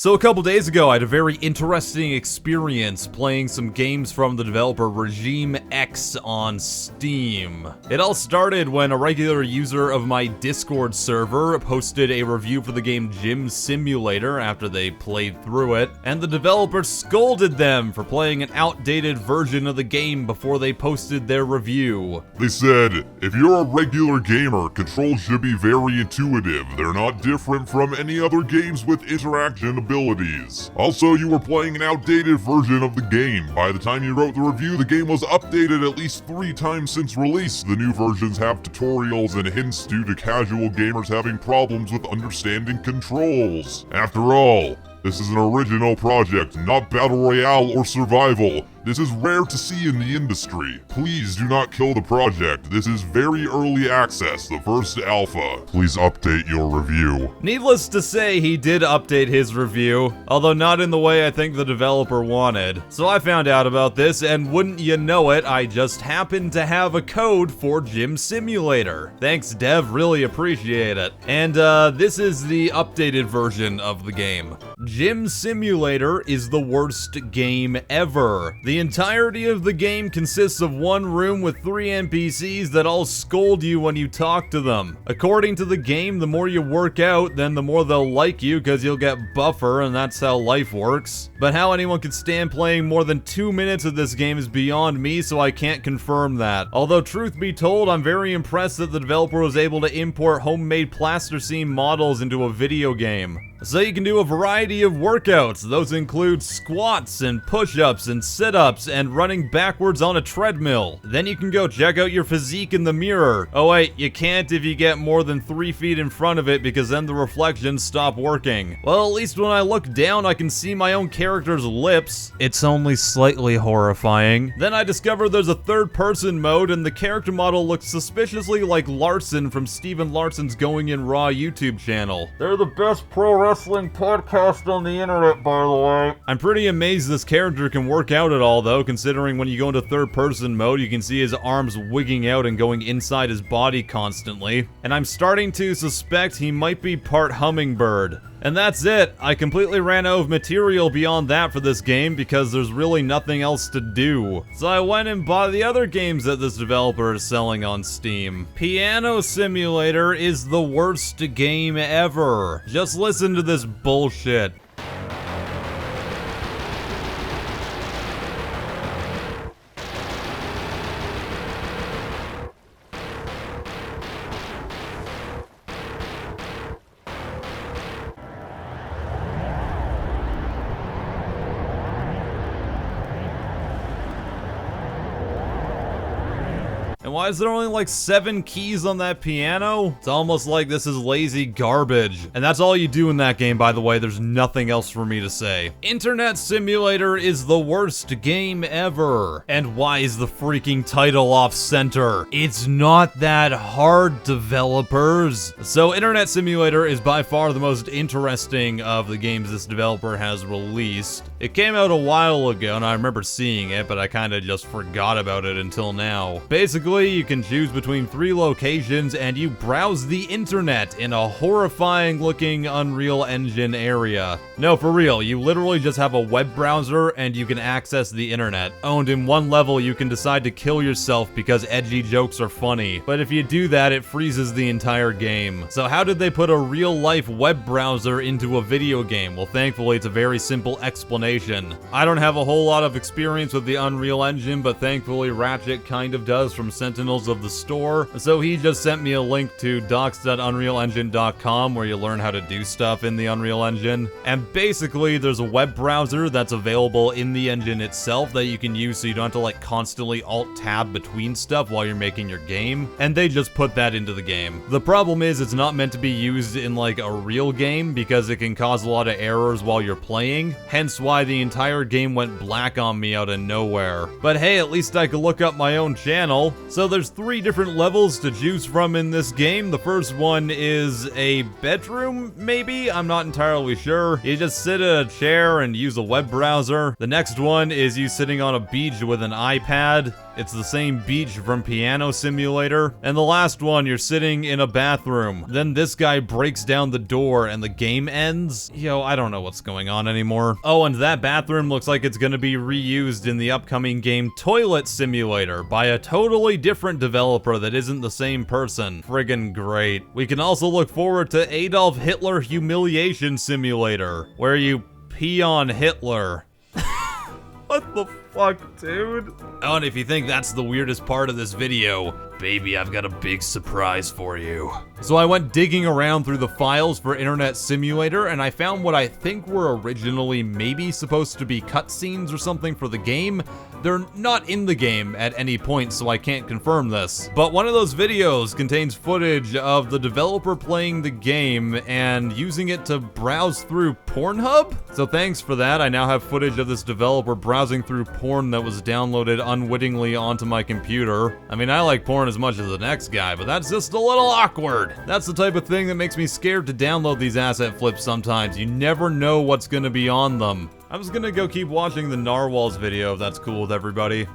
So a couple days ago, I had a very interesting experience playing some games from the developer Regime X on Steam. It all started when a regular user of my Discord server posted a review for the game Gym Simulator after they played through it, and the developer scolded them for playing an outdated version of the game before they posted their review. They said, if you're a regular gamer, controls should be very intuitive. They're not different from any other games with interaction abilities. Also, you were playing an outdated version of the game. By the time you wrote the review, the game was updated at least 3 times since release. The new versions have tutorials and hints due to casual gamers having problems with understanding controls. After all, this is an original project, not Battle Royale or Survival. This is rare to see in the industry. Please do not kill the project. This is very early access, the first alpha. Please update your review. Needless to say, he did update his review, although not in the way I think the developer wanted. So I found out about this, and wouldn't you know it, I just happened to have a code for Gym Simulator. Thanks, dev, really appreciate it. And this is the updated version of the game. Gym Simulator is the worst game ever. The entirety of the game consists of one room with 3 NPCs that all scold you when you talk to them. According to the game, the more you work out, then the more they'll like you because you'll get buffer, and that's how life works. But how anyone could stand playing more than 2 minutes of this game is beyond me, so I can't confirm that. Although truth be told, I'm very impressed that the developer was able to import homemade plasticine models into a video game. So you can do a variety of workouts. Those include squats and push-ups and sit-ups and running backwards on a treadmill. Then you can go check out your physique in the mirror. Oh wait, you can't if you get more than 3 feet in front of it because then the reflections stop working. Well, at least when I look down, I can see my own character's lips. It's only slightly horrifying. Then I discovered there's a third-person mode and the character model looks suspiciously like Larson from Steven Larson's Going In Raw YouTube channel. They're the best pro wrestling podcast on the internet, by the way. I'm pretty amazed this character can work out at all, though, considering when you go into third-person mode, you can see his arms wigging out and going inside his body constantly. And I'm starting to suspect he might be part hummingbird. And that's it. I completely ran out of material beyond that for this game because there's really nothing else to do. So I went and bought the other games that this developer is selling on Steam. Piano Simulator is the worst game ever. Just listen to this bullshit. And why is there only like 7 keys on that piano? It's almost like this is lazy garbage. And that's all you do in that game, by the way. There's nothing else for me to say. Internet Simulator is the worst game ever. And why is the freaking title off center? It's not that hard, developers. So Internet Simulator is by far the most interesting of the games this developer has released. It came out a while ago and I remember seeing it, but I kind of just forgot about it until now. Basically, you can choose between 3 locations and you browse the internet in a horrifying looking Unreal Engine area. No, for real, you literally just have a web browser and you can access the internet. Oh, and in one level you can decide to kill yourself because edgy jokes are funny. But if you do that, it freezes the entire game. So how did they put a real life web browser into a video game? Well, thankfully it's a very simple explanation. I don't have a whole lot of experience with the Unreal Engine, but thankfully Ratchet kind of does from Sentinels of the Store. So he just sent me a link to docs.unrealengine.com where you learn how to do stuff in the Unreal Engine. And basically there's a web browser that's available in the engine itself that you can use so you don't have to like constantly alt-tab between stuff while you're making your game. And they just put that into the game. The problem is it's not meant to be used in like a real game because it can cause a lot of errors while you're playing. Hence why the entire game went black on me out of nowhere. But hey, at least I could look up my own channel. So there's 3 different levels to choose from in this game. The first one is a bedroom, maybe? I'm not entirely sure. You just sit in a chair and use a web browser. The next one is you sitting on a beach with an iPad. It's the same beach from Piano Simulator. And the last one, you're sitting in a bathroom. Then this guy breaks down the door and the game ends. Yo, I don't know what's going on anymore. Oh, and that bathroom looks like it's gonna be reused in the upcoming game Toilet Simulator by a totally different developer that isn't the same person. Friggin' great. We can also look forward to Adolf Hitler Humiliation Simulator, where you pee on Hitler. What the fuck, dude? Oh, and if you think that's the weirdest part of this video, baby, I've got a big surprise for you. So I went digging around through the files for Internet Simulator, and I found what I think were originally maybe supposed to be cutscenes or something for the game. They're not in the game at any point, so I can't confirm this. But one of those videos contains footage of the developer playing the game and using it to browse through Pornhub? So thanks for that, I now have footage of this developer browsing through porn that was downloaded unwittingly onto my computer. I mean, I like porn as much as the next guy, but that's just a little awkward. That's the type of thing that makes me scared to download these asset flips sometimes. You never know what's gonna be on them. I'm just gonna go keep watching the Narwhals video if that's cool with everybody.